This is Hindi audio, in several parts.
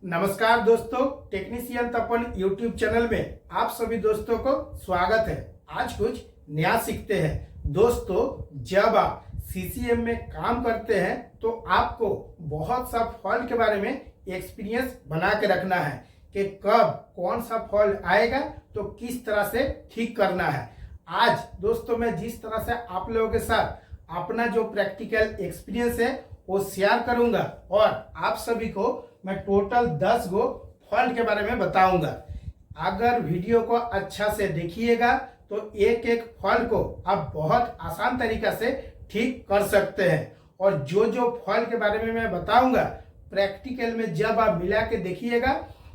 नमस्कार दोस्तों, टेक्नीशियन तपन यूट्यूब चैनल में आप सभी दोस्तों को स्वागत है। आज कुछ नया सीखते हैं। दोस्तों, जब आप सीसीएम में काम करते हैं तो आपको बहुत सा फॉल्ट के बारे में एक्सपीरियंस बना के रखना है कि कब कौन सा फॉल्ट आएगा तो किस तरह से ठीक करना है। आज दोस्तों मैं जिस तरह से आप लोगों के साथ अपना जो प्रैक्टिकल एक्सपीरियंस है वो शेयर करूंगा और आप सभी को मैं टोटल 10 गो फॉल्ट के बारे में बताऊंगा। अगर वीडियो को अच्छा से देखिएगा तो एक एक फॉल्ट को आप बहुत आसान तरीका से ठीक कर सकते हैं। और जो फॉल्ट के बारे में मैं बताऊंगा प्रैक्टिकल में जब आप मिला के देखिएगा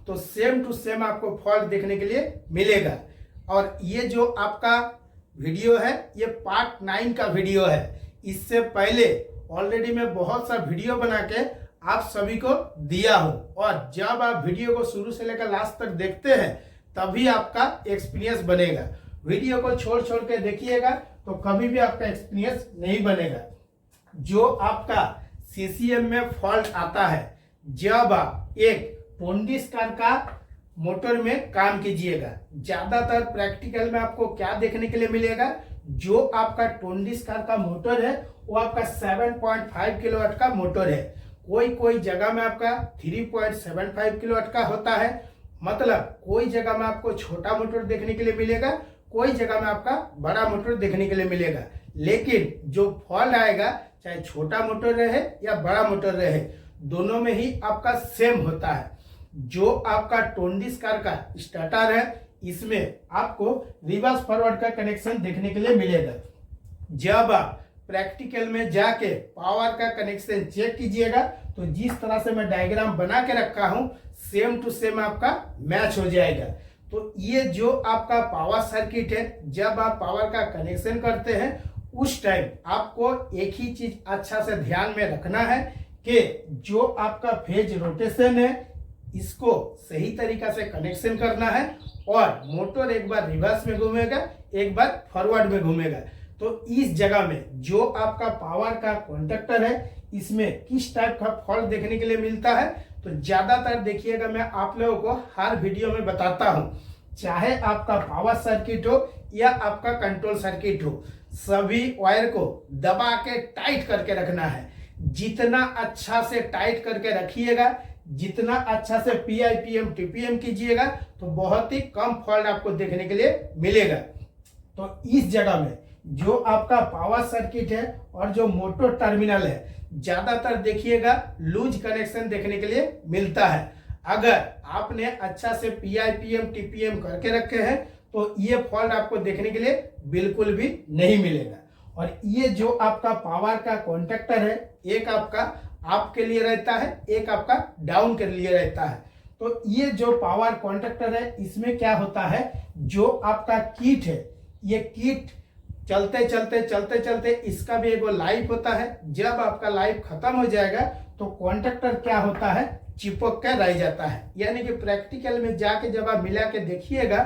तो सेम टू सेम आपको फॉल्ट देखने के लिए मिलेगा। और ये जो आपका वीडियो है ये पार्ट 9 का वीडियो है। इससे पहले ऑलरेडी मैं बहुत सा वीडियो बना के आप सभी को दिया हूं और जब आप वीडियो को शुरू से लेकर लास्ट तक देखते हैं तभी आपका एक्सपीरियंस बनेगा। वीडियो को छोड़ के देखिएगा तो कभी भी आपका एक्सपीरियंस नहीं बनेगा। जो आपका सीसीएम में फॉल्ट आता है जब आप एक टोंडिस कार का मोटर में काम कीजिएगा। ज्यादातर प्रैक्टिकल में आपको क्या देखने के लिए मिलेगा, जो आपका टोंडिस कार का मोटर है वो आपका 7.5 किलोवाट का मोटर है। कोई जगह में आपका 3.75 किलोवाट का होता है। मतलब कोई जगह में आपको छोटा मोटर देखने के लिए मिलेगा, कोई जगह में आपका बड़ा मोटर देखने के लिए मिलेगा। लेकिन जो फॉल्ट आएगा चाहे छोटा मोटर रहे या बड़ा मोटर रहे, दोनों में ही आपका सेम होता है। जो आपका टोंडिस कार का स्टार्टर है इसमें आपको रिवर्स फॉरवर्ड का कनेक्शन देखने के लिए मिलेगा। जब आप प्रैक्टिकल में जाके पावर का कनेक्शन चेक कीजिएगा तो जिस तरह से मैं डायग्राम बना के रखा हूं सेम टू सेम आपका मैच हो जाएगा। तो ये जो आपका पावर सर्किट है, जब आप पावर का कनेक्शन करते हैं उस टाइम आपको एक ही चीज अच्छा से ध्यान में रखना है कि जो आपका फेज रोटेशन है इसको सही तरीका से कनेक्शन करना है और मोटर एक बार रिवर्स में घूमेगा एक बार फॉरवर्ड में घूमेगा। तो इस जगह में जो आपका पावर का कॉन्टैक्टर है इसमें किस टाइप का फॉल्ट देखने के लिए मिलता है तो ज्यादातर देखिएगा मैं आप लोगों को हर वीडियो में बताता हूं, चाहे आपका पावर सर्किट हो या आपका कंट्रोल सर्किट हो, सभी वायर को दबा के टाइट करके रखना है। जितना अच्छा से टाइट करके रखिएगा, जितना अच्छा से पीआईपीएम टीपीएम कीजिएगा तो बहुत ही कम फॉल्ट आपको देखने के लिए मिलेगा। तो इस जगह में जो आपका पावर सर्किट है और जो मोटर टर्मिनल है ज्यादातर देखिएगा लूज कनेक्शन देखने के लिए मिलता है। अगर आपने अच्छा से पीआईपीएम टीपीएम करके रखे हैं तो ये फॉल्ट आपको देखने के लिए बिल्कुल भी नहीं मिलेगा। और ये जो आपका पावर का कॉन्टैक्टर है एक आपका अप के लिए रहता है, एक आपका डाउन के लिए रहता है। तो ये जो पावर कॉन्टैक्टर है इसमें क्या होता है, जो आपका किट है ये किट चलते इसका भी एक लाइफ होता है। जब आपका लाइफ खत्म हो जाएगा तो कॉन्टैक्टर क्या होता है, चिपक के रह जाता है। यानी कि प्रैक्टिकल में जाके जब आप मिला के देखिएगा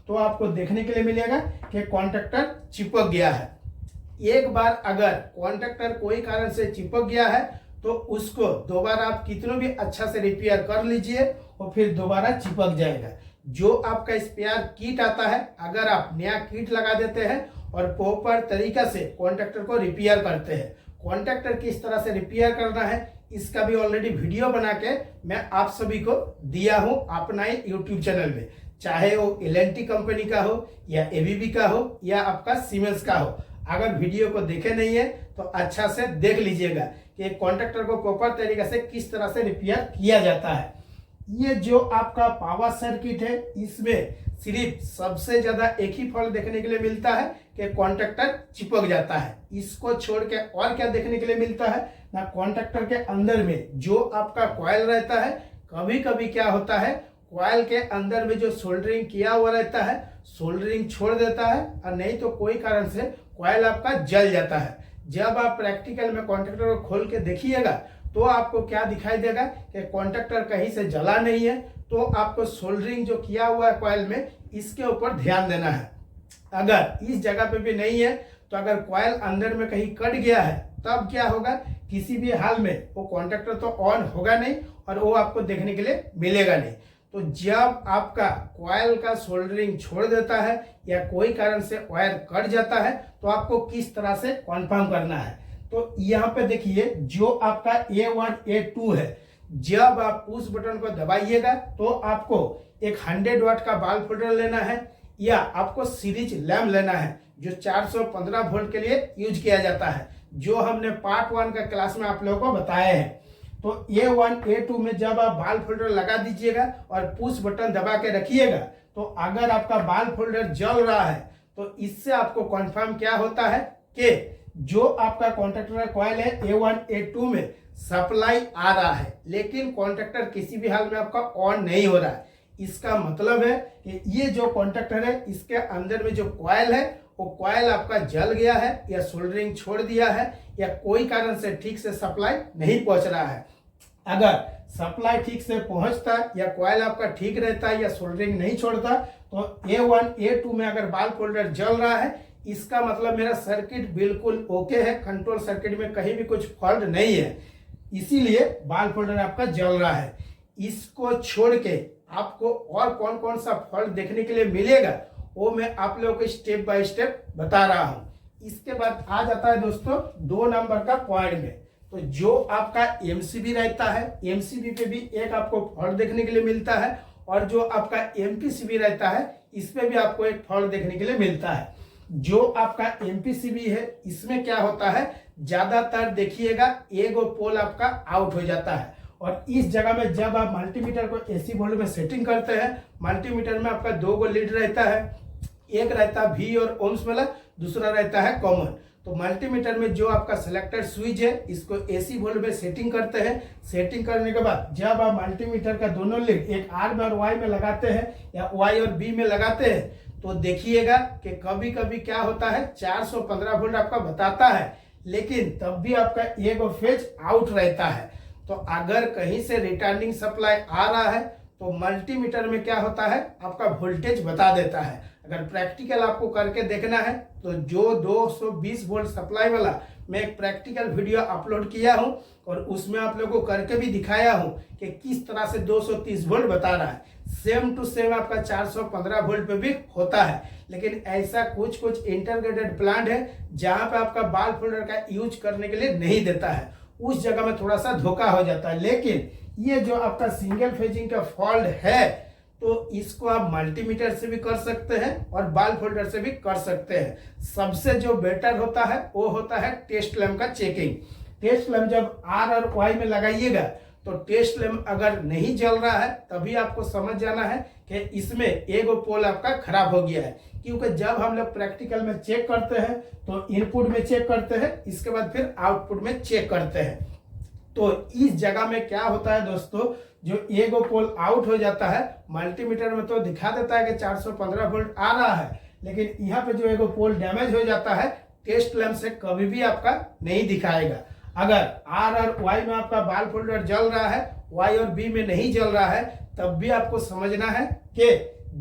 तो आपको देखने के लिए मिलेगा कि कॉन्टैक्टर चिपक गया है। एक बार अगर कॉन्टैक्टर कोई कारण से चिपक गया है तो उसको दोबारा आप कितना भी अच्छा से रिपेयर कर लीजिए और फिर दोबारा चिपक जाएगा। जो आपका स्पेयर किट आता है, अगर आप नया किट लगा देते हैं और प्रॉपर तरीका से कॉन्टैक्टर को रिपेयर करते हैं, कॉन्टैक्टर किस तरह से रिपेयर करना है इसका भी ऑलरेडी वीडियो बना के मैं आप सभी को दिया हूं अपना ही यूट्यूब चैनल में, चाहे वो एल&टी कंपनी का हो या एबीबी का हो या आपका सीमेंस का हो। अगर वीडियो को देखे नहीं है तो अच्छा से देख लीजिएगा कि कॉन्टैक्टर को प्रॉपर तरीके से किस तरह से रिपेयर किया जाता है। ये जो आपका पावर सर्किट है इसमें सिर्फ सबसे ज्यादा एक ही फॉल्ट देखने के लिए मिलता है कि कॉन्टैक्टर चिपक जाता है। इसको छोड़ के और क्या देखने के लिए मिलता है ना, कॉन्टैक्टर के अंदर में जो आपका कॉइल रहता है, कभी कभी क्या होता है कॉइल के अंदर में जो सोल्डरिंग किया हुआ रहता है सोल्डरिंग छोड़ देता है और नहीं तो कोई कारण से कॉइल आपका जल जाता है। जब आप प्रैक्टिकल में कॉन्टैक्टर को खोल के देखिएगा तो आपको क्या दिखाई देगा कि कॉन्टैक्टर कहीं से जला नहीं है। तो आपको सोल्डरिंग जो किया हुआ है कॉइल में इसके ऊपर ध्यान देना है। अगर इस जगह पे भी नहीं है तो अगर कॉइल अंदर में कहीं कट गया है तब क्या होगा, किसी भी हाल में वो कॉन्टैक्टर तो ऑन होगा नहीं और वो आपको देखने के लिए मिलेगा नहीं। तो जब आपका कॉइल का सोल्डरिंग छोड़ देता है या कोई कारण से वायर कट जाता है तो आपको किस तरह से कन्फर्म करना है। तो यहाँ पे देखिए जो आपका A1 A2 है, जब आप पुश बटन को दबाइएगा तो आपको एक 100 वाट का बाल्ब होल्डर लेना है या आपको सीरीज लैम्प लेना है जो 415 वोल्ट के लिए यूज किया जाता है, जो हमने पार्ट 1 का क्लास में आप लोगों को बताए हैं। तो A1 A2 में जब आप बाल्ब होल्डर लगा दीजिएगा और पुश बटन दबा के रखिएगा तो अगर आपका बाल्ब होल्डर जल रहा है तो इससे आपको कंफर्म क्या होता है कि जो आपका कॉन्ट्रैक्टर कॉइल है A1 A2 में सप्लाई आ रहा है, लेकिन कॉन्ट्रैक्टर किसी भी हाल में आपका ऑन नहीं हो रहा है। इसका मतलब है कि ये जो कॉन्ट्रैक्टर है इसके अंदर में जो कॉइल है वो कॉइल आपका जल गया है या सोल्डरिंग छोड़ दिया है या कोई कारण से ठीक से सप्लाई नहीं पहुंच रहा है। अगर सप्लाई ठीक से पहुंचता या कॉइल आपका ठीक रहता या सोल्डरिंग नहीं छोड़ता तो A1 A2 में अगर बाल्ब होल्डर जल रहा है इसका मतलब मेरा सर्किट बिल्कुल ओके है, कंट्रोल सर्किट में कहीं भी कुछ फॉल्ट नहीं है, इसीलिए बाल्ब होल्डर आपका जल रहा है। इसको छोड़ के आपको और कौन कौन सा फॉल्ट देखने के लिए मिलेगा वो मैं आप लोगों को स्टेप बाय स्टेप बता रहा हूं। इसके बाद आ जाता है दोस्तों 2 नंबर का पॉइंट में। तो जो आपका एमसीबी रहता है, एमसीबी पे भी एक आपको फॉल्ट देखने के लिए मिलता है और जो आपका एमपीसीबी रहता है इस पे भी आपको एक फॉल्ट देखने के लिए मिलता है। जो आपका एमपीसीबी है इसमें क्या होता है, ज्यादातर देखिएगा एगो पोल आपका आउट हो जाता है और इस जगह में जब आप मल्टीमीटर को एसी वोल्ट में सेटिंग करते हैं, मल्टीमीटर में आपका 2 गो लीड रहता है, एक रहता है V और ओम्स वाला, दूसरा रहता है कॉमन। तो मल्टीमीटर में जो आपका सिलेक्टर स्विच है इसको एसी वोल्ट में सेटिंग करते हैं। सेटिंग करने के बाद जब आप मल्टीमीटर का दोनों लीड एक R में और Y में लगाते हैं या Y और B में लगाते हैं तो देखिएगा कि कभी कभी क्या होता है 415 वोल्ट आपका बताता है, लेकिन तब भी आपका एक फेज आउट रहता है। तो अगर कहीं से रिटर्निंग सप्लाई आ रहा है तो मल्टीमीटर में क्या होता है आपका वोल्टेज बता देता है। अगर प्रैक्टिकल आपको करके देखना है तो जो 220 वोल्ट सप्लाई वाला मैं एक प्रैक्टिकल वीडियो अपलोड किया हूं और उसमें आप लोगों को करके भी दिखाया हूं कि किस तरह से 230 वोल्ट बता रहा है। सेम टू सेम आपका 415 वोल्ट पे भी होता है, लेकिन ऐसा कुछ कुछ इंटीग्रेटेड प्लांट है जहां पे आपका बाल्ब होल्डर का यूज करने के लिए नहीं देता है, उस जगह में थोड़ा सा धोखा हो जाता है। लेकिन ये जो आपका सिंगल फेजिंग का फॉल्ट है तो इसको आप मल्टीमीटर से भी कर सकते हैं और बाल्ब होल्डर से भी कर सकते हैं। सबसे जो बेटर होता है वो होता है टेस्ट लैम्प का चेकिंग। टेस्ट लैम्प जब R और Y में लगाइएगा तो टेस्ट लैम्प अगर नहीं जल रहा है तभी आपको समझ जाना है कि इसमें एगो पोल आपका खराब हो गया है, क्योंकि जब हम लोग प्रैक्टिकल में चेक करते हैं तो इनपुट में चेक करते हैं, इसके बाद फिर आउटपुट में चेक करते हैं। तो इस जगह में क्या होता है दोस्तों, जो एगो पोल आउट हो जाता है मल्टीमीटर में तो दिखा देता है कि 415 वोल्ट आ रहा है, लेकिन यहाँ पे जो एगो पोल डैमेज हो जाता है टेस्ट लैम्प से कभी भी आपका नहीं दिखाएगा। अगर R और Y में आपका बाल्ब होल्डर जल रहा है, Y और B में नहीं जल रहा है, तब भी आपको समझना है कि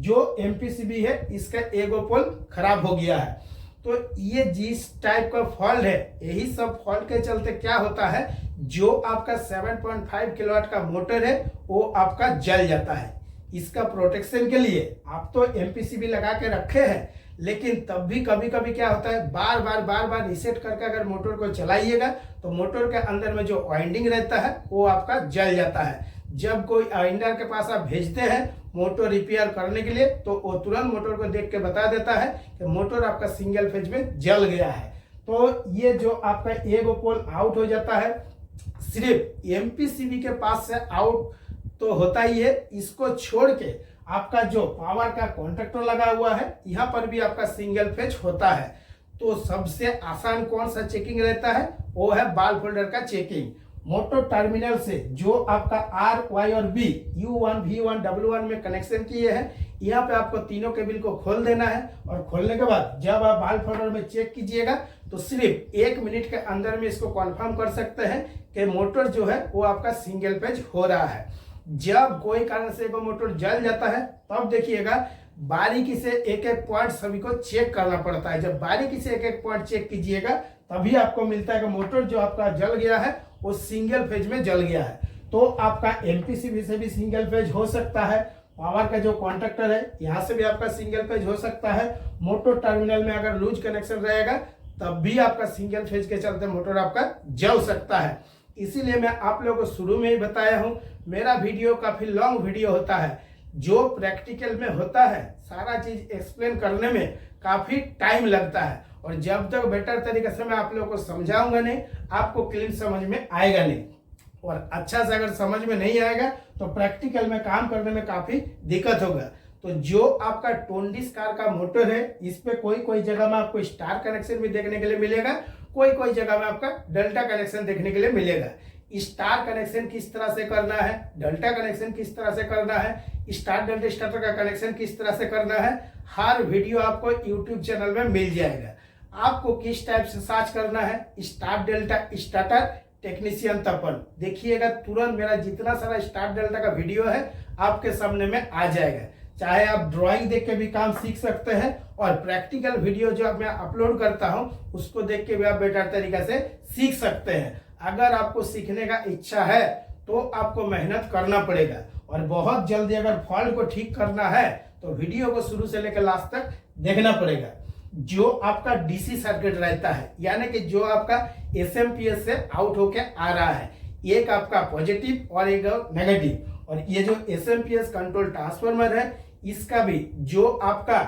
जो एमपीसीबी है इसका एगो पोल खराब हो गया है। तो ये जिस टाइप का फॉल्ट है, यही सब फॉल्ट के चलते क्या होता है, जो आपका 7.5 किलोवाट का मोटर है वो आपका जल जाता है। इसका प्रोटेक्शन के लिए आप तो एमपीसीबी लगा के रखे हैं, लेकिन तब भी कभी कभी क्या होता है बार बार रिसेट करके अगर मोटर को चलाइएगा तो मोटर के अंदर में जो वाइंडिंग रहता है वो आपका जल जाता है। जब कोई वाइंडर के पास आप भेजते हैं मोटर रिपेयर करने के लिए तो वो तुरंत मोटर को देख के बता देता है कि मोटर आपका सिंगल फेज में जल गया है। तो ये जो आपका एगो पोल आउट हो जाता है सिर्फ एमपीसीबी के पास से आउट तो होता ही है, इसको छोड़ के आपका जो पावर का कॉन्ट्रैक्टर लगा हुआ है यहाँ पर भी आपका सिंगल फेज होता है। तो सबसे आसान कौन सा चेकिंग रहता है, वो है बाल्ब होल्डर का चेकिंग। मोटर टर्मिनल से जो आपका R, Y और B U1, V1, W1 में कनेक्शन किए हैं, यहाँ पे आपको तीनों केबल को खोल देना है और खोलने के बाद जब आप बाल्ब होल्डर में चेक कीजिएगा तो सिर्फ 1 मिनट के अंदर में इसको कंफर्म कर सकते हैं कि मोटर जो है वो आपका सिंगल फेज हो रहा है। जब कोई कारण से वो मोटर जल जाता है तब देखिएगा बारीकी से एक एक पॉइंट सभी को चेक करना पड़ता है। जब बारीकी से एक एक पॉइंट चेक कीजिएगा तभी आपको मिलता है कि मोटर जो आपका जल गया है वो सिंगल फेज में जल गया है। तो आपका एमपीसीबी से भी सिंगल फेज हो सकता है। पावर का जो कॉन्ट्रैक्टर है यहाँ से भी आपका सिंगल फेज हो सकता है। मोटर टर्मिनल में अगर लूज कनेक्शन रहेगा तब भी आपका सिंगल फेज के चलते मोटर आपका जल सकता है। इसीलिए मैं आप लोगों को शुरू में ही बताया हूँ, मेरा वीडियो काफी लॉन्ग वीडियो होता है, जो प्रैक्टिकल में होता है सारा चीज एक्सप्लेन करने में काफी टाइम लगता है, और जब तक बेटर तरीके से मैं आप लोगों को समझाऊंगा नहीं, आपको क्लीन समझ में आएगा नहीं। और अच्छा से अगर समझ में नहीं आएगा तो प्रैक्टिकल में काम करने में काफी दिक्कत होगा। तो जो आपका टोंडिस कार का मोटर है, इस पे कोई कोई जगह में आपको स्टार कनेक्शन भी देखने के लिए मिलेगा, कोई कोई जगह में आपका डेल्टा कनेक्शन देखने के लिए मिलेगा। स्टार कनेक्शन किस तरह से करना है, डेल्टा कनेक्शन किस तरह से करना है, स्टार डेल्टा स्टार्टर का कनेक्शन किस तरह से करना है, हर वीडियो आपको यूट्यूब चैनल में मिल जाएगा। आपको किस टाइप से सर्च करना है, स्टार डेल्टा स्टार्टर टेक्नीशियन तपन, देखिएगा तुरंत मेरा जितना सारा स्टार डेल्टा का वीडियो है आपके सामने में आ जाएगा। चाहे आप ड्राइंग देख के भी काम सीख सकते हैं, और प्रैक्टिकल वीडियो जो मैं अपलोड करता हूं उसको देख के भी आप बेटर तरीके से सीख सकते हैं। अगर आपको सीखने का इच्छा है तो आपको मेहनत करना पड़ेगा, और बहुत जल्दी अगर फॉल्ट को ठीक करना है तो वीडियो को शुरू से लेकर लास्ट तक देखना पड़ेगा। जो आपका डीसी सर्किट रहता है, यानी कि जो आपका एसएमपीएस से आउट होके आ रहा है, एक आपका पॉजिटिव और एक नेगेटिव, और ये जो एसएमपीएस कंट्रोल ट्रांसफार्मर है इसका भी जो आपका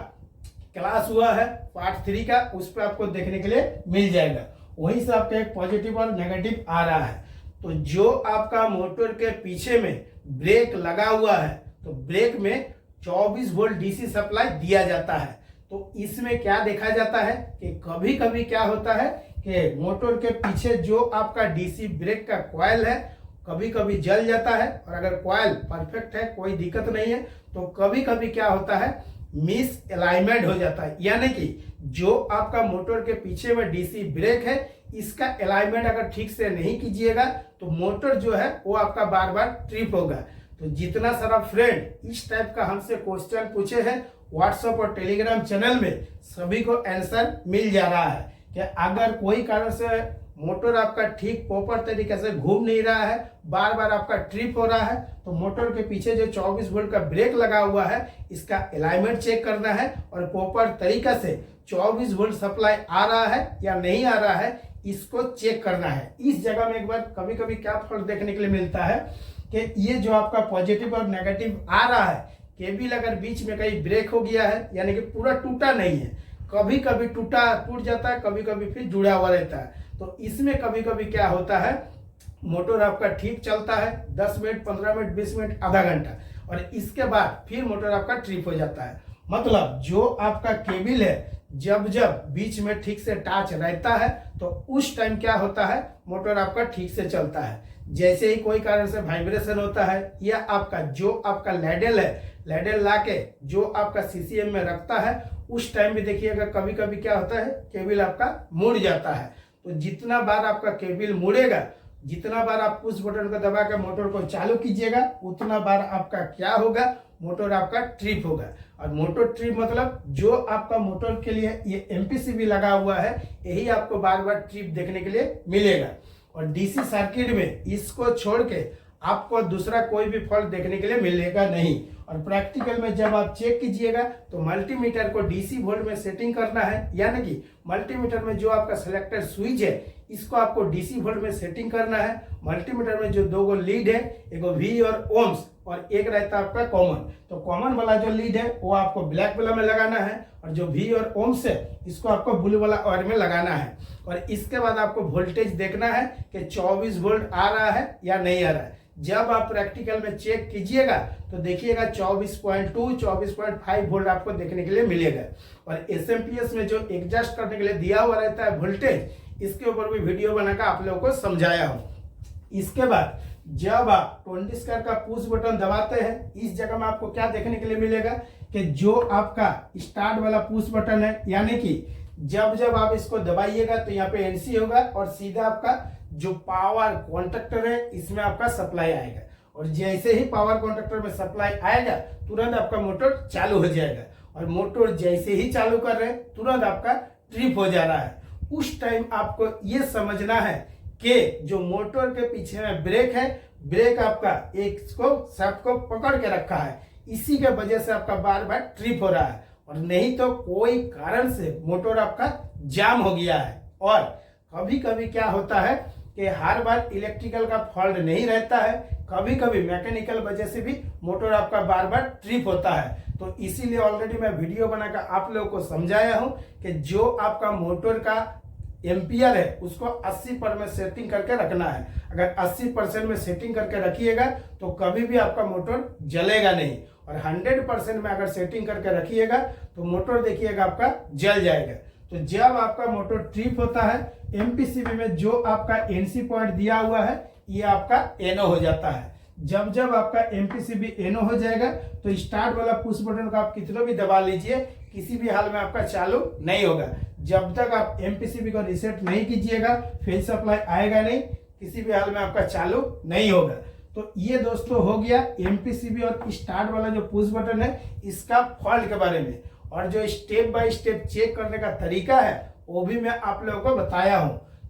क्लास हुआ है पार्ट 3 का, उस पर आपको देखने के लिए मिल जाएगा। वहीं से आपका एक पॉजिटिव और नेगेटिव आ रहा है। तो जो आपका मोटर के पीछे में ब्रेक लगा हुआ है, तो ब्रेक में 24 वोल्ट डीसी सप्लाई दिया जाता है। तो इसमें क्या देखा जाता है कि कभी कभी क्या होता है कि मोटर के पीछे जो आपका डीसी ब्रेक का कॉइल है कभी कभी जल जाता है, और अगर कॉइल परफेक्ट है कोई दिक्कत नहीं है, तो कभी कभी क्या होता है मिस अलाइनमेंट हो जाता है, यानी कि जो आपका मोटर के पीछे में डीसी ब्रेक है इसका अलाइनमेंट अगर ठीक से नहीं कीजिएगा तो मोटर जो है वो आपका बार बार ट्रिप होगा। तो जितना सारा फ्रेंड इस टाइप का हमसे क्वेश्चन पूछे हैं व्हाट्सएप और टेलीग्राम चैनल में, सभी को आंसर मिल जा रहा है कि अगर कोई कारण से मोटर आपका ठीक प्रॉपर तरीके से घूम नहीं रहा है, बार बार आपका ट्रिप हो रहा है, तो मोटर के पीछे जो 24 वोल्ट का ब्रेक लगा हुआ है इसका अलाइनमेंट चेक करना है, और प्रॉपर तरीका से 24 वोल्ट सप्लाई आ रहा है या नहीं आ रहा है इसको चेक करना है। इस जगह में एक बार कभी कभी क्या फॉल्ट देखने के लिए मिलता है कि ये जो आपका पॉजिटिव और नेगेटिव आ रहा है, केबल अगर बीच में कहीं ब्रेक हो गया है, यानी कि पूरा टूटा नहीं है, कभी कभी टूट जाता है, कभी कभी फिर जुड़ा हुआ रहता है। तो इसमें कभी कभी क्या होता है मोटर आपका ठीक चलता है 10 मिनट 15 मिनट 20 मिनट आधा घंटा, और इसके बाद फिर मोटर आपका ट्रिप हो जाता है। मतलब जो आपका केबल है जब जब बीच में ठीक से टच रहता है तो उस टाइम क्या होता है मोटर आपका ठीक से चलता है। जैसे ही कोई कारण से वाइब्रेशन होता है, या आपका जो आपका लैडल है, लैडल लाके जो आपका सीसीएम में रखता है, उस टाइम भी देखिएगा कभी कभी क्या होता है केबल आपका मुड़ जाता है। तो जितना बार आपका केबल मुड़ेगा, जितना बार आप पुश बटन को दबा के मोटर को चालू कीजिएगा, उतना बार आपका क्या होगा मोटर आपका ट्रिप होगा। और मोटर ट्रिप मतलब जो आपका मोटर के लिए ये एमपीसीबी लगा हुआ है यही आपको बार बार ट्रिप देखने के लिए मिलेगा। और डीसी सर्किट में इसको छोड़ के आपको दूसरा कोई भी फॉल्ट देखने के लिए मिलेगा नहीं। और प्रैक्टिकल में जब आप चेक कीजिएगा तो मल्टीमीटर को डीसी वोल्ट में सेटिंग करना है, यानी कि मल्टीमीटर में जो आपका सिलेक्टर स्विच है इसको आपको डीसी वोल्ट में सेटिंग करना है। मल्टीमीटर में जो दो गो लीड है, एक वी और ओम्स, और एक रहता है आपका कॉमन। तो कॉमन वाला जो लीड है वो आपको ब्लैक वाला में लगाना है, और जो वी और ओम्स है इसको आपको ब्लू वाला वायर में लगाना है। और इसके बाद आपको वोल्टेज देखना है कि 24 वोल्ट आ रहा है या नहीं आ रहा है। जब आप प्रैक्टिकल में चेक कीजिएगा तो देखिएगा 24.2 24.5 वोल्ट आपको देखने के लिए मिलेगा। और एसएमपीएस में जो एडजस्ट करने के लिए दिया हुआ रहता है वोल्टेज, इसके ऊपर भी वीडियो बनाकर आप लोगों को समझाया हूँ। इसके बाद जब आप 20 का पुश बटन दबाते हैं, इस जगह में आपको क्या देखने के लिए मिलेगा कि जो आपका स्टार्ट वाला पुश बटन है, यानी कि जब जब आप इसको दबाइएगा तो यहाँ पे एनसी होगा और सीधा आपका जो पावर कॉन्ट्रैक्टर है इसमें आपका सप्लाई आएगा। और जैसे ही पावर कॉन्ट्रैक्टर में सप्लाई आएगा तुरंत आपका मोटर चालू हो जाएगा। और मोटर जैसे ही चालू कर रहे हैं तुरंत आपका ट्रिप हो जा रहा है। उस टाइम आपको ये समझना है कि जो मोटर के पीछे में ब्रेक है ब्रेक आपका एक इसको शाफ्ट को पकड़ के रखा है, इसी के वजह से आपका बार बार ट्रिप हो रहा है, और नहीं तो कोई कारण से मोटर आपका जाम हो गया है। और कभी कभी क्या होता है कि हर बार इलेक्ट्रिकल का फॉल्ट नहीं रहता है, कभी कभी मैकेनिकल वजह से भी मोटर आपका बार बार ट्रिप होता है। तो इसीलिए ऑलरेडी मैं वीडियो बनाकर आप लोगों को समझाया हूं कि जो आपका मोटर का एम्पियर है उसको 80% में सेटिंग करके रखना है। अगर 80% में सेटिंग करके रखिएगा तो कभी भी आपका मोटर जलेगा नहीं, और 100% में अगर सेटिंग करके रखिएगा तो मोटर देखिएगा आपका जल जाएगा। तो जब आपका मोटर ट्रिप होता है, एमपीसीबी में जो आपका एनसी पॉइंट दिया हुआ है ये आपका एनो हो जाता है। जब जब आपका एमपीसीबी एनो हो जाएगा तो स्टार्ट वाला पुश बटन को आप कितना भी दबा लीजिए, किसी भी हाल में आपका चालू नहीं होगा। जब तक आप एमपीसीबी को रीसेट नहीं कीजिएगा फेज सप्लाई आएगा नहीं, किसी भी हाल में आपका चालू नहीं होगा। तो ये दोस्तों हो गया एमपीसीबी और स्टार्ट वाला जो पुश बटन है इसका फॉल्ट के बारे में। और जो स्टेप बाय स्टेप चेक करने का तरीका है वो भी मैं आप लोगों को बताया हूं,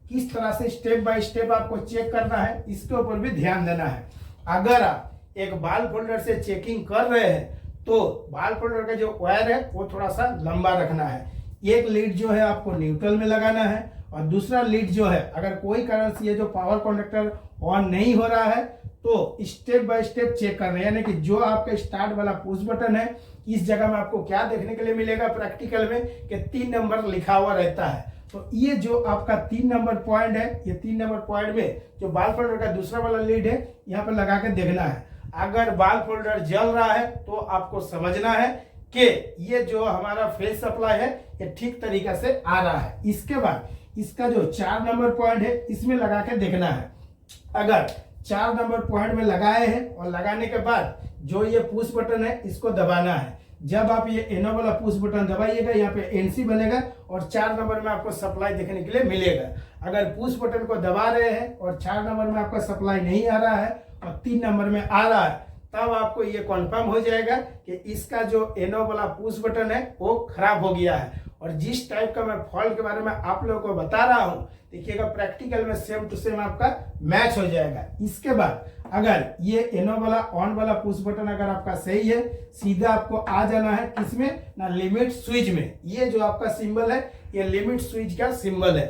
किस तरह से स्टेप बाय स्टेप आपको चेक करना है, इसके ऊपर भी ध्यान देना है। अगर आप एक बाल फोल्डर से चेकिंग कर रहे हैं तो बाल फोल्डर का जो वायर है वो थोड़ा सा लंबा रखना है। एक लीड जो है आपको न्यूट्रल में लगाना है, और दूसरा लीड जो है अगर कोई कारण से ये जो पावर कॉन्डक्टर ऑन नहीं हो रहा है तो स्टेप बाय स्टेप चेक करना है। यानी कि जो आपका स्टार्ट वाला पुश बटन है इस जगह में आपको क्या देखने के लिए मिलेगा प्रैक्टिकल में कि 3 नंबर लिखा हुआ रहता है। तो ये जो आपका 3 नंबर पॉइंट है, ये 3 नंबर पॉइंट में जो बाल फोल्डर का दूसरा वाला लीड है यहाँ पर लगा के देखना है। अगर बाल फोल्डर जल रहा है तो आपको समझना है कि ये जो हमारा फेज सप्लाई है ये ठीक तरीके से आ रहा है। इसके बाद इसका जो 4 नंबर पॉइंट है इसमें लगा के देखना है। अगर 4 नंबर पॉइंट में लगाए हैं और लगाने के बाद जो ये पुश बटन है इसको दबाना है। जब आप ये एनो वाला पुश बटन दबाइएगा यहाँ पे एनसी बनेगा और 4 नंबर में आपको सप्लाई देखने के लिए मिलेगा। अगर पुश बटन को दबा रहे हैं और 4 नंबर में आपका सप्लाई नहीं आ रहा है और 3 नंबर में आ रहा है, तब आपको ये कंफर्म हो जाएगा कि इसका जो एनो वाला पुश बटन है वो खराब हो गया है। और जिस टाइप का मैं फॉल्ट के बारे में आप लोगों को बता रहा हूं देखिएगा प्रैक्टिकल में सेम टू सेम आपका मैच हो जाएगा। इसके बाद अगर ये एनो वाला ऑन वाला पुश बटन अगर आपका सही है, सीधा आपको आ जाना है किसमें ना, लिमिट स्विच में। ये जो आपका सिंबल है ये लिमिट स्विच का सिंबल है।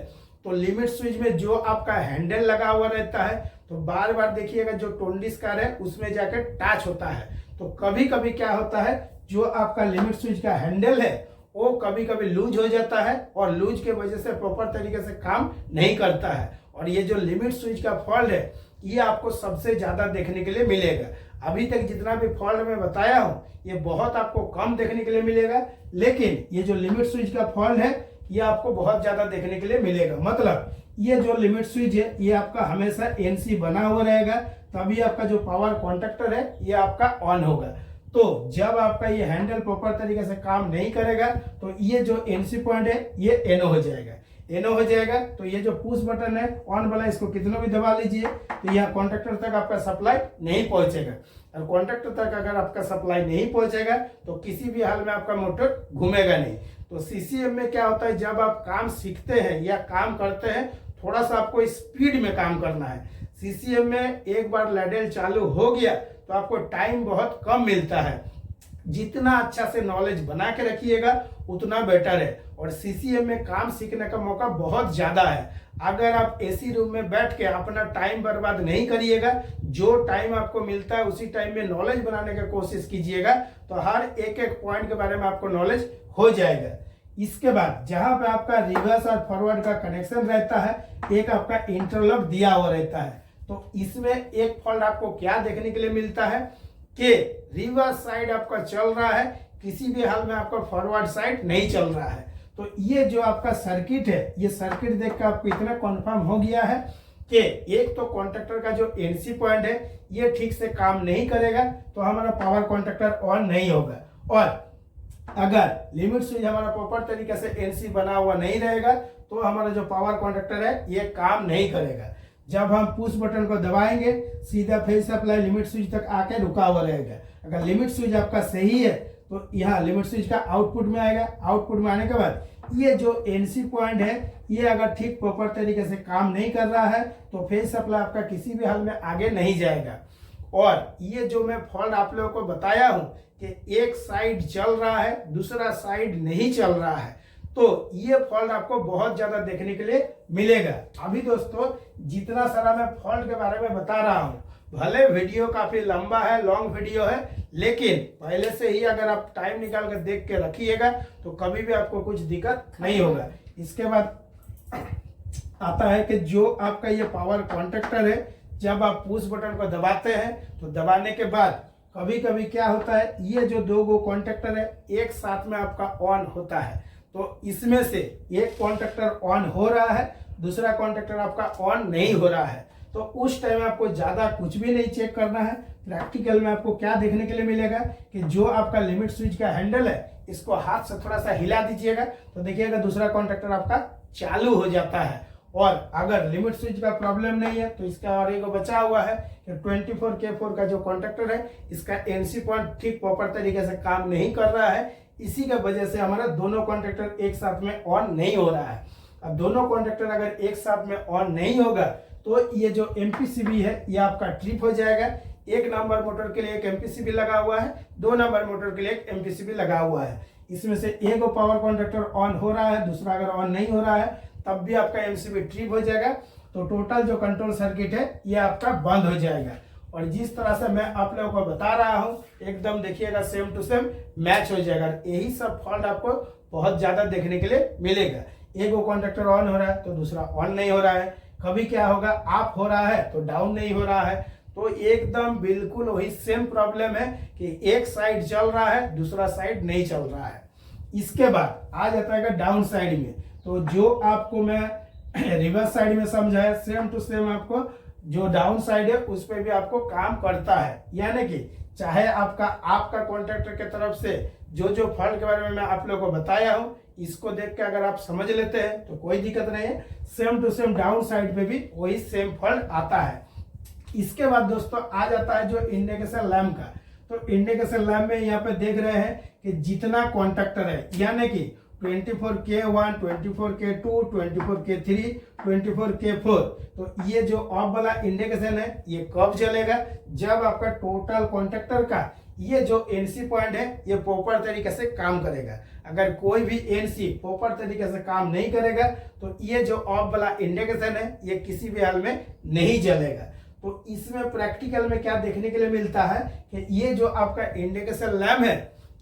तो लिमिट स्विच में जो आपका हैंडल लगा हुआ रहता है तो बार बार देखिएगा जो टोंडिस कार है उसमें जाकर टच होता है। तो कभी कभी क्या होता है जो आपका लिमिट स्विच का हैंडल है वो कभी कभी लूज हो जाता है और लूज के वजह से प्रॉपर तरीके से काम नहीं करता है। और ये जो लिमिट स्विच का फॉल्ट है ये आपको सबसे ज्यादा देखने के लिए मिलेगा। अभी तक जितना भी फॉल्ट मैं बताया हूँ ये बहुत आपको कम देखने के लिए मिलेगा, लेकिन ये जो लिमिट स्विच का फॉल्ट है ये आपको बहुत ज्यादा देखने के लिए मिलेगा। मतलब ये जो लिमिट स्विच है ये आपका हमेशा एनसी बना हुआ रहेगा, तभी आपका जो पावर कॉन्टैक्टर है ये आपका ऑन होगा। तो जब आपका ये हैंडल प्रॉपर तरीके से काम नहीं करेगा तो ये जो एनसी पॉइंट है ये एनो हो जाएगा। एनो हो जाएगा तो ये जो पुश बटन है ऑन वाला इसको कितना भी दबा लीजिए तो यहाँ कॉन्टैक्टर तक आपका सप्लाई नहीं पहुंचेगा। और कॉन्टैक्टर तक अगर आपका सप्लाई नहीं पहुंचेगा तो किसी भी हाल में आपका मोटर घूमेगा नहीं। तो सीसीएम में क्या होता है जब आप काम सीखते हैं या काम करते हैं थोड़ा सा आपको स्पीड में काम करना है। सीसीएम में एक बार लैडल चालू हो गया तो आपको टाइम बहुत कम मिलता है। जितना अच्छा से नॉलेज बना के रखिएगा उतना बेटर है। और सीसीएम में काम सीखने का मौका बहुत ज्यादा है। अगर आप एसी रूम में बैठ के अपना टाइम बर्बाद नहीं करिएगा, जो टाइम आपको मिलता है उसी टाइम में नॉलेज बनाने की कोशिश कीजिएगा तो हर एक एक पॉइंट के बारे में आपको नॉलेज हो जाएगा। इसके बाद जहां पे आपका रिवर्स और फॉरवर्ड का कनेक्शन रहता है, एक आपका इंटरलॉक दिया हुआ रहता है। तो इसमें एक फॉल्ट आपको क्या देखने के लिए मिलता है कि रिवर्स साइड आपका चल रहा है, किसी भी हाल में आपका फॉरवर्ड साइड नहीं चल रहा है। तो ये जो आपका सर्किट है, ये सर्किट देख कर आपको इतना कंफर्म हो गया है कि एक तो कॉन्टैक्टर का जो एनसी पॉइंट है ये ठीक से काम नहीं करेगा तो हमारा पावर कॉन्टैक्टर ऑन नहीं होगा। और अगर लिमिट स्विच हमारा प्रॉपर तरीके से एनसी बना हुआ नहीं रहेगा तो हमारा जो पावर कॉन्टैक्टर है ये काम नहीं करेगा। जब हम पुश बटन को दबाएंगे सीधा फेज सप्लाई लिमिट स्विच तक आके रुका हुआ रहेगा। अगर लिमिट स्विच आपका सही है तो यहाँ लिमिट स्विच का आउटपुट में आएगा। आउटपुट में आने के बाद ये जो एनसी पॉइंट है ये अगर ठीक प्रॉपर तरीके से काम नहीं कर रहा है तो फेज सप्लाई आपका किसी भी हाल में आगे नहीं जाएगा। और ये जो मैं फॉल्ट आप लोगों को बताया हूं कि एक साइड चल रहा है दूसरा साइड नहीं चल रहा है, तो ये फॉल्ट आपको बहुत ज्यादा देखने के लिए मिलेगा। अभी दोस्तों जितना सारा मैं फॉल्ट के बारे में बता रहा हूं, भले वीडियो काफी लंबा है, लॉन्ग वीडियो है, लेकिन पहले से ही अगर आप टाइम निकाल कर देख के रखिएगा तो कभी भी आपको कुछ दिक्कत नहीं होगा। इसके बाद आता है कि जो आपका ये पावर कॉन्ट्रैक्टर है, जब आप पुश बटन को दबाते हैं तो दबाने के बाद कभी कभी क्या होता है, ये जो दो गो कॉन्ट्रैक्टर है एक साथ में आपका ऑन होता है, तो इसमें से एक कॉन्ट्रैक्टर ऑन हो रहा है दूसरा कॉन्ट्रैक्टर आपका ऑन नहीं हो रहा है, तो उस टाइम आपको ज्यादा कुछ भी नहीं चेक करना है। प्रैक्टिकल में आपको क्या देखने के लिए मिलेगा कि जो आपका लिमिट स्विच का हैंडल है इसको हाथ से थोड़ा सा हिला दीजिएगा तो देखिएगा दूसरा कॉन्ट्रैक्टर आपका चालू हो जाता है। और अगर लिमिट स्विच का प्रॉब्लम नहीं है तो इसका और एक बचा हुआ है कि 24K4 का जो कॉन्ट्रैक्टर है इसका एनसी पॉइंट ठीक प्रॉपर तरीके से काम नहीं कर रहा है, इसी की वजह से हमारा दोनों कॉन्ट्रैक्टर एक साथ में ऑन नहीं हो रहा है। अब दोनों कॉन्ट्रैक्टर अगर एक साथ में ऑन नहीं होगा तो ये जो एमपीसीबी है ये आपका ट्रिप हो जाएगा। एक नंबर मोटर के लिए एक एमपीसीबी लगा हुआ है, 2 नंबर मोटर के लिए एक एमपीसीबी लगा हुआ है, इसमें से एक पावर कॉन्ट्रैक्टर ऑन हो रहा है दूसरा अगर ऑन नहीं हो रहा है तब भी आपका एमसीबी ट्रिप हो जाएगा, तो टोटल जो कंट्रोल सर्किट है ये आपका बंद हो जाएगा। और जिस तरह से मैं आप लोगों को बता रहा हूं एकदम देखिएगा सेम टू सेम मैच हो जाएगा। यही सब फॉल्ट आपको बहुत ज्यादा देखने के लिए मिलेगा। एक कॉन्ट्रैक्टर ऑन हो रहा है तो दूसरा ऑन नहीं हो रहा है, कभी क्या होगा अप हो रहा है तो डाउन नहीं हो रहा है, तो एकदम बिल्कुल वही सेम प्रॉब्लम है कि एक साइड चल रहा है दूसरा साइड नहीं चल रहा है। इसके बाद आ जाता है डाउन साइड में, तो जो आपको मैं रिवर्स साइड में समझाया सेम टू सेम आपको जो डाउन साइड है उस पर भी आपको काम करता है। यानी कि चाहे आपका कॉन्ट्रैक्टर के तरफ से जो फॉल्ट के बारे में मैं आप लोगों को बताया हूं इसको देख के अगर आप समझ लेते हैं तो कोई दिक्कत नहीं है, same to same down side पे भी वही सेम फॉल्ट आता है। इसके बाद दोस्तों आ जाता है जो इंडिकेशन लैम्प का, तो इंडिकेशन लैम्प में यहाँ पे देख रहे हैं कि जितना कॉन्ट्रैक्टर है यानी कि 24K1, 24K2, 24K3, 24K4, तो ये जो ऑफ वाला इंडिकेशन है ये कब जलेगा, जब आपका टोटल कॉन्ट्रैक्टर का ये जो एनसी पॉइंट है ये प्रॉपर तरीके से काम करेगा। अगर कोई भी एनसी प्रॉपर तरीके से काम नहीं करेगा तो ये जो ऑफ वाला इंडिकेशन है ये किसी भी हाल में नहीं जलेगा। तो इसमें प्रैक्टिकल में क्या देखने के लिए मिलता है कि ये जो आपका इंडिकेशन लैम्प है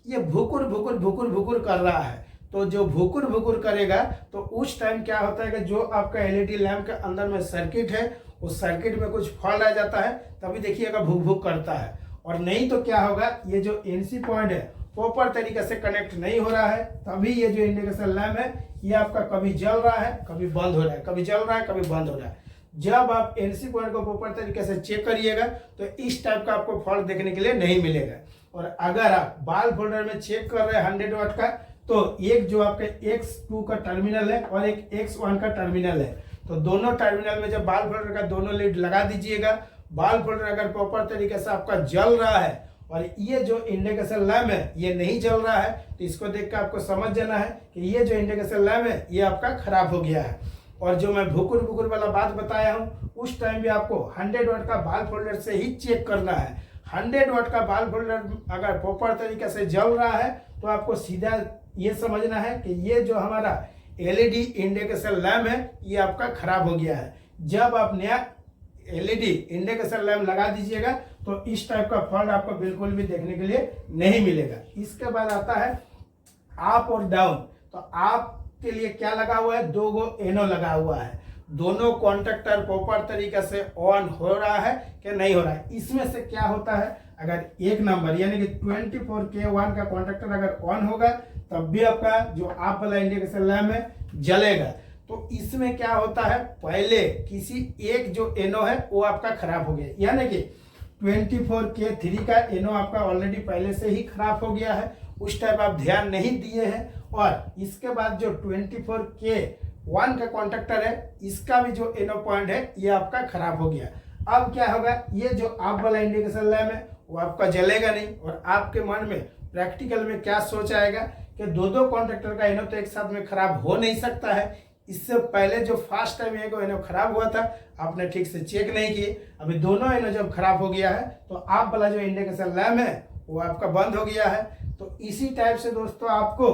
ये भुकुर भुकुर भुकुर भुकुर कर रहा है, तो जो भुकुर भुकुर करेगा तो उस टाइम क्या होता है कि जो आपका एलईडी लैम्प के अंदर में सर्किट है उस सर्किट में कुछ फॉल्ट आ जाता है, तभी देखिएगा भुक भुक करता है। और नहीं तो क्या होगा, ये जो एनसी पॉइंट है प्रॉपर तरीके से कनेक्ट नहीं हो रहा है, तभी ये जो इंडिकेशन लैम्प है ये आपका कभी जल रहा है कभी बंद हो रहा है, कभी जल रहा है कभी बंद हो रहा है। जब आप एनसी पॉइंट को प्रॉपर तरीके से चेक करिएगा तो इस टाइप का आपको फॉल्ट देखने के लिए नहीं मिलेगा। और अगर आप बाल फोल्डर में चेक कर रहे हैं 100 वाट का, तो एक जो आपके X2 का टर्मिनल है और एक X1 का टर्मिनल है, तो दोनों टर्मिनल में जब बाल फोल्डर का दोनों लीड लगा दीजिएगा। बाल फोल्डर अगर प्रॉपर तरीके से आपका जल रहा है और ये जो इंडिकेशन लैम्प है ये नहीं जल रहा है, तो इसको देख कर आपको समझ जाना है कि ये जो इंडिकेशन लैम्प है ये आपका खराब हो गया है। और जो मैं भुकुर भुकुर वाला बात बताया हूँ उस टाइम भी आपको 100 वाट का बाल फोल्डर से ही चेक करना है। 100 वाट का बाल फोल्डर अगर प्रॉपर तरीके से जल रहा है तो आपको सीधा ये समझना है कि ये जो हमारा एलईडी इंडिकेशन लैम्प है ये आपका खराब हो गया है। जब आप नया एलईडी इंडिकेशन लैम्प लगा दीजिएगा तो इस टाइप का फॉल्ट आपको बिल्कुल भी देखने के लिए नहीं मिलेगा। इसके बाद आता है अप और डाउन, तो आप के लिए क्या लगा हुआ है, 2 गो एनो लगा हुआ है, दोनों कॉन्ट्रैक्टर प्रॉपर तरीके से ऑन हो रहा है कि नहीं हो रहा है। इसमें से क्या होता है, अगर एक नंबर यानी कि 24K1 का कॉन्ट्रैक्टर अगर ऑन होगा तब भी आपका जो आप वाला इंडिकेशन लैम्प है जलेगा। तो इसमें क्या होता है, पहले किसी एक जो एनो है वो आपका खराब हो गया, यानी कि 24K3 का एनो आपका ऑलरेडी पहले से ही खराब हो गया है, उस टाइप आप ध्यान नहीं दिए हैं। और इसके बाद जो 24K1 का कॉन्ट्रैक्टर है इसका भी जो एनो पॉइंट है ये आपका खराब हो गया। अब क्या होगा, ये जो आप वाला इंडिकेशन लैम्प है वो आपका जलेगा नहीं, और आपके मन में प्रैक्टिकल में क्या सोच आएगा कि दो कॉन्ट्रैक्टर का इनो तो एक साथ में खराब हो नहीं सकता है। इससे पहले जो फर्स्ट टाइम इनो खराब हुआ था आपने ठीक से चेक नहीं किए, अभी दोनों इनो जब खराब हो गया है तो आप वाला जो इंडिकेशन लैम्प है वो आपका बंद हो गया है। तो इसी टाइप से दोस्तों आपको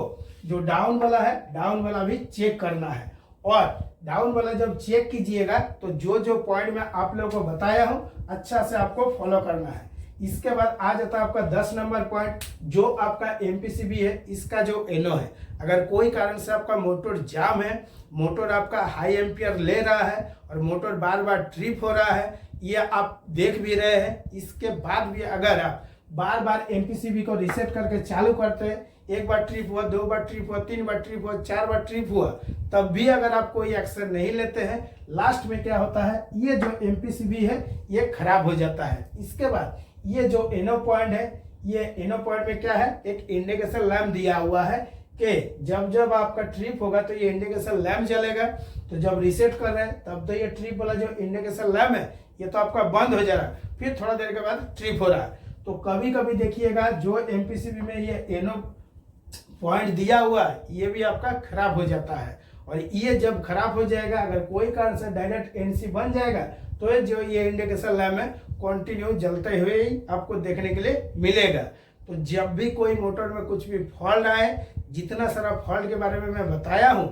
जो डाउन वाला है, डाउन वाला भी चेक करना है। और डाउन वाला जब चेक कीजिएगा तो जो जो पॉइंट मैं आप लोगों को बताया हूँ अच्छा से आपको फॉलो करना है। इसके बाद आ जाता है आपका 10 नंबर पॉइंट, जो आपका एमपीसीबी है इसका जो एनो है। अगर कोई कारण से आपका मोटर जाम है, मोटर आपका हाई एम्पियर ले रहा है और मोटर बार बार ट्रिप हो रहा है, ये आप देख भी रहे हैं, इसके बाद भी अगर आप बार बार एमपीसीबी को रीसेट करके चालू करते हैं, एक बार ट्रिप हुआ, 2 बार ट्रिप हुआ, 3 बार ट्रिप हुआ, 4 बार ट्रिप हुआ, तब भी अगर आप कोई एक्शन नहीं लेते हैं, लास्ट में क्या होता है, ये जो एमपीसीबी है ये खराब हो जाता है। इसके बाद ये जो एनो पॉइंट है, ये एनो पॉइंट में क्या है, एक इंडिकेशन लैम्प दिया हुआ है कि जब जब आपका ट्रिप होगा तो ये इंडिकेशन लैम्प जलेगा। तो जब रीसेट कर रहे हैं तब तो ये ट्रिप वाला जो इंडिकेशन लैम्प है ये तो आपका बंद हो जा रहा है, फिर थोड़ा देर के बाद ट्रिप हो रहा है। तो कभी कभी देखिएगा जो एमपीसीबी में ये एनो पॉइंट दिया हुआ है ये भी आपका खराब हो जाता है। और ये जब खराब हो जाएगा, अगर कोई कारण से डायरेक्ट एनसी बन जाएगा तो ये इंडिकेशन लैम्प है कंटिन्यू जलते हुए ही आपको देखने के लिए मिलेगा। तो जब भी कोई मोटर में कुछ भी फॉल्ट आए, जितना सारा फॉल्ट के बारे में मैं बताया हूं,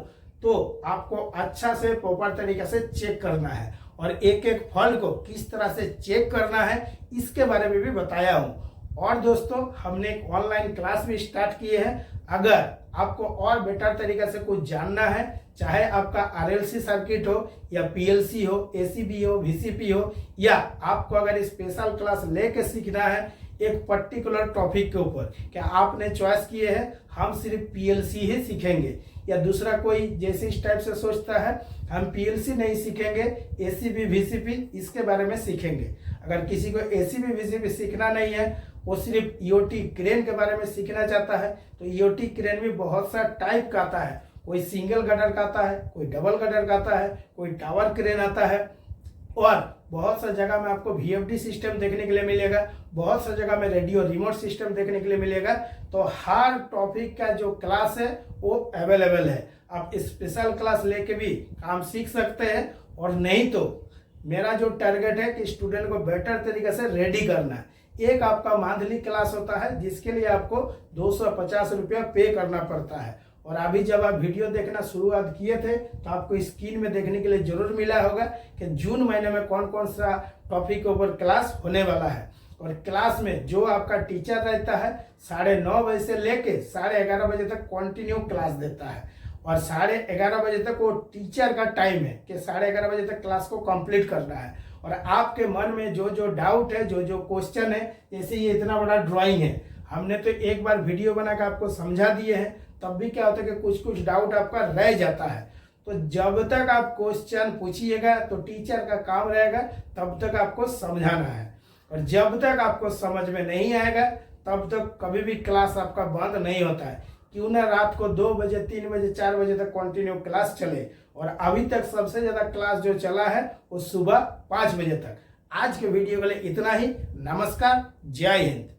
तो आपको अच्छा से प्रॉपर तरीके से चेक करना है और एक एक फॉल्ट को किस तरह से चेक करना है इसके बारे में भी बताया हूं। और दोस्तों हमने एक ऑनलाइन क्लास भी स्टार्ट किए हैं। अगर आपको और बेटर तरीके से कुछ जानना है, चाहे आपका आरएलसी सर्किट हो या पीएलसी हो, एसीबी हो, वीसीपी हो, या आपको अगर स्पेशल क्लास लेके सीखना है एक पर्टिकुलर टॉपिक के ऊपर, क्या आपने चॉइस किए हैं हम सिर्फ पीएलसी ही सीखेंगे, या दूसरा कोई जैसे इस टाइप से सोचता है हम पीएलसी नहीं सीखेंगे, एसीबी वीसीपी इसके बारे में सीखेंगे। अगर किसी को एसीबी वीसीपी सीखना नहीं है, वो सिर्फ ईओटी क्रेन के बारे में सीखना चाहता है, तो ईओटी क्रेन भी बहुत सा टाइप का आता है। कोई सिंगल गडर का आता है, कोई डबल गडर का आता है, कोई टावर क्रेन आता है, और बहुत सा जगह में आपको वीएफडी सिस्टम देखने के लिए मिलेगा, बहुत सा जगह में रेडियो रिमोट सिस्टम देखने के लिए मिलेगा। तो हर टॉपिक का जो क्लास है वो अवेलेबल है। आप स्पेशल क्लास लेके भी काम सीख सकते हैं, और नहीं तो मेरा जो टारगेट है कि स्टूडेंट को बेटर तरीके से रेडी करना है। एक आपका मंथली क्लास होता है जिसके लिए आपको 250 रुपया पे करना पड़ता है। और अभी जब आप वीडियो देखना शुरुआत किए थे तो आपको स्क्रीन में देखने के लिए जरूर मिला होगा कि जून महीने में कौन कौन सा टॉपिक के ऊपर क्लास होने वाला है। और क्लास में जो आपका टीचर रहता है 9:30 बजे से लेके 11:30 बजे तक कंटिन्यू क्लास देता है, और 11:30 बजे तक वो टीचर का टाइम है कि 11:30 बजे तक क्लास को कंप्लीट करना है। और आपके मन में जो जो डाउट है, जो जो क्वेश्चन है, जैसे ये इतना बड़ा ड्राइंग है, हमने तो एक बार वीडियो बना के आपको समझा दिए हैं, तब भी क्या होता है कि कुछ कुछ डाउट आपका रह जाता है। तो जब तक आप क्वेश्चन पूछिएगा तो टीचर का काम रहेगा तब तक आपको समझाना है, और जब तक आपको समझ में नहीं आएगा तब तक कभी भी क्लास आपका बंद नहीं होता है। क्यों ना रात को 2 बजे, 3 बजे, 4 बजे तक कंटिन्यू क्लास चले, और अभी तक सबसे ज्यादा क्लास जो चला है वो सुबह 5 बजे तक। आज के वीडियो के लिए इतना ही। नमस्कार, जय हिंद।